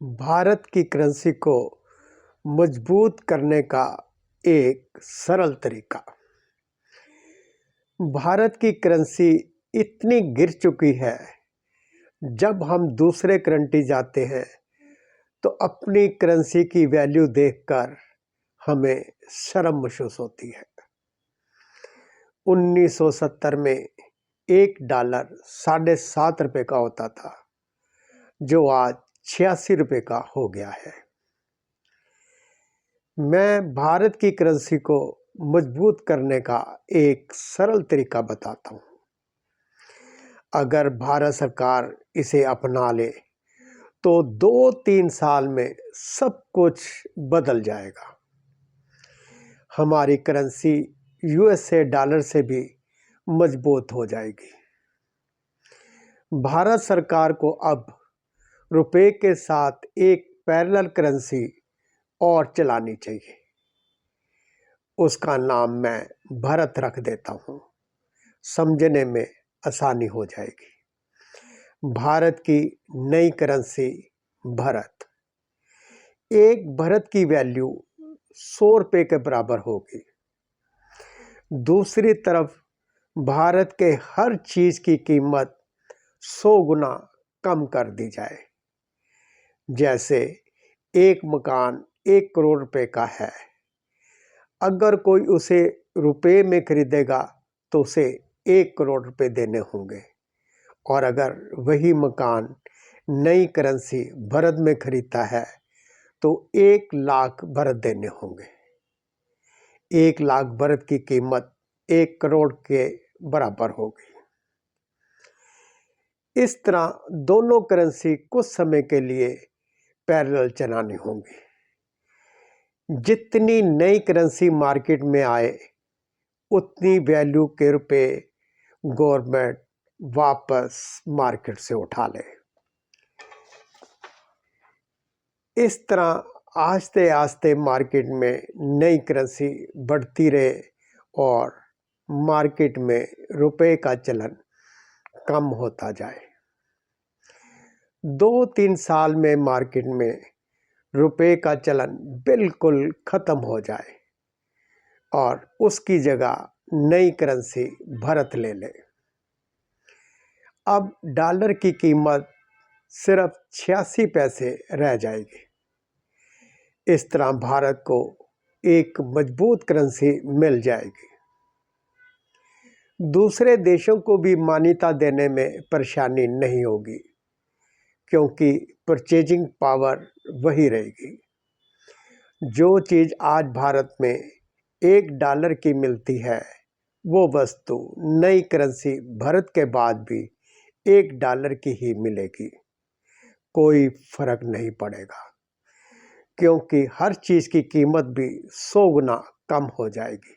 भारत की करेंसी को मजबूत करने का एक सरल तरीका। भारत की करेंसी इतनी गिर चुकी है, जब हम दूसरे कंट्री जाते हैं तो अपनी करेंसी की वैल्यू देखकर हमें शर्म महसूस होती है। 1970 में $1 7.5 का होता था, जो आज 86 रुपये का हो गया है। मैं भारत की करेंसी को मजबूत करने का एक सरल तरीका बताता हूँ। अगर भारत सरकार इसे अपना ले तो 2-3 साल में सब कुछ बदल जाएगा। हमारी करेंसी यूएसए डॉलर से भी मजबूत हो जाएगी। भारत सरकार को अब रुपए के साथ एक पैरेलल करेंसी और चलानी चाहिए। उसका नाम मैं भारत रख देता हूँ, समझने में आसानी हो जाएगी। भारत की नई करेंसी भारत। एक भारत की वैल्यू 100 रुपये के बराबर होगी। दूसरी तरफ भारत के हर चीज की कीमत 100 गुना कम कर दी जाए। जैसे एक मकान 1 करोड़ रुपए का है, अगर कोई उसे रुपए में खरीदेगा तो उसे 1 करोड़ रुपए देने होंगे, और अगर वही मकान नई करेंसी भारत में खरीदता है तो 1 लाख भारत देने होंगे। 1 लाख भारत की कीमत 1 करोड़ के बराबर होगी। इस तरह दोनों करेंसी कुछ समय के लिए पैरेलल चलानी होंगी। जितनी नई करेंसी मार्केट में आए, उतनी वैल्यू के रुपए गवर्नमेंट वापस मार्केट से उठा ले। इस तरह आस्ते आस्ते मार्केट में नई करेंसी बढ़ती रहे और मार्केट में रुपए का चलन कम होता जाए। 2-3 साल में मार्केट में रुपए का चलन बिल्कुल खत्म हो जाए और उसकी जगह नई करेंसी भारत ले ले। अब डॉलर की कीमत सिर्फ 86 पैसे रह जाएगी। इस तरह भारत को एक मजबूत करेंसी मिल जाएगी। दूसरे देशों को भी मान्यता देने में परेशानी नहीं होगी, क्योंकि परचेजिंग पावर वही रहेगी। जो चीज़ आज भारत में $1 की मिलती है, वो वस्तु नई करेंसी भारत के बाद भी $1 की ही मिलेगी। कोई फर्क नहीं पड़ेगा, क्योंकि हर चीज़ की कीमत भी 100 गुना कम हो जाएगी।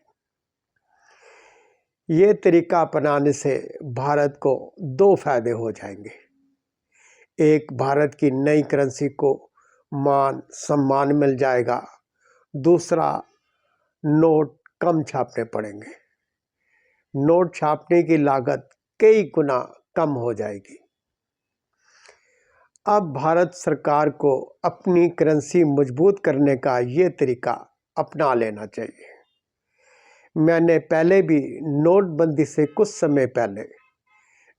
ये तरीका अपनाने से भारत को 2 फायदे हो जाएंगे। एक, भारत की नई करेंसी को मान सम्मान मिल जाएगा। दूसरा, नोट कम छापने पड़ेंगे। नोट छापने की लागत कई गुना कम हो जाएगी। अब भारत सरकार को अपनी करेंसी मजबूत करने का ये तरीका अपना लेना चाहिए। मैंने पहले भी नोटबंदी से कुछ समय पहले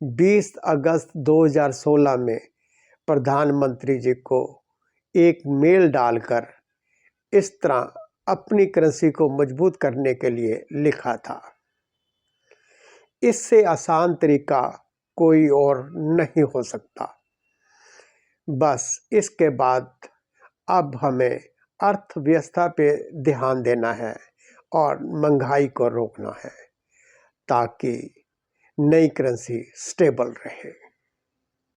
20 अगस्त 2016 में प्रधानमंत्री जी को एक मेल डालकर इस तरह अपनी करेंसी को मजबूत करने के लिए लिखा था। इससे आसान तरीका कोई और नहीं हो सकता। बस इसके बाद अब हमें अर्थव्यवस्था पे ध्यान देना है और महंगाई को रोकना है, ताकि नई करेंसी स्टेबल रहे।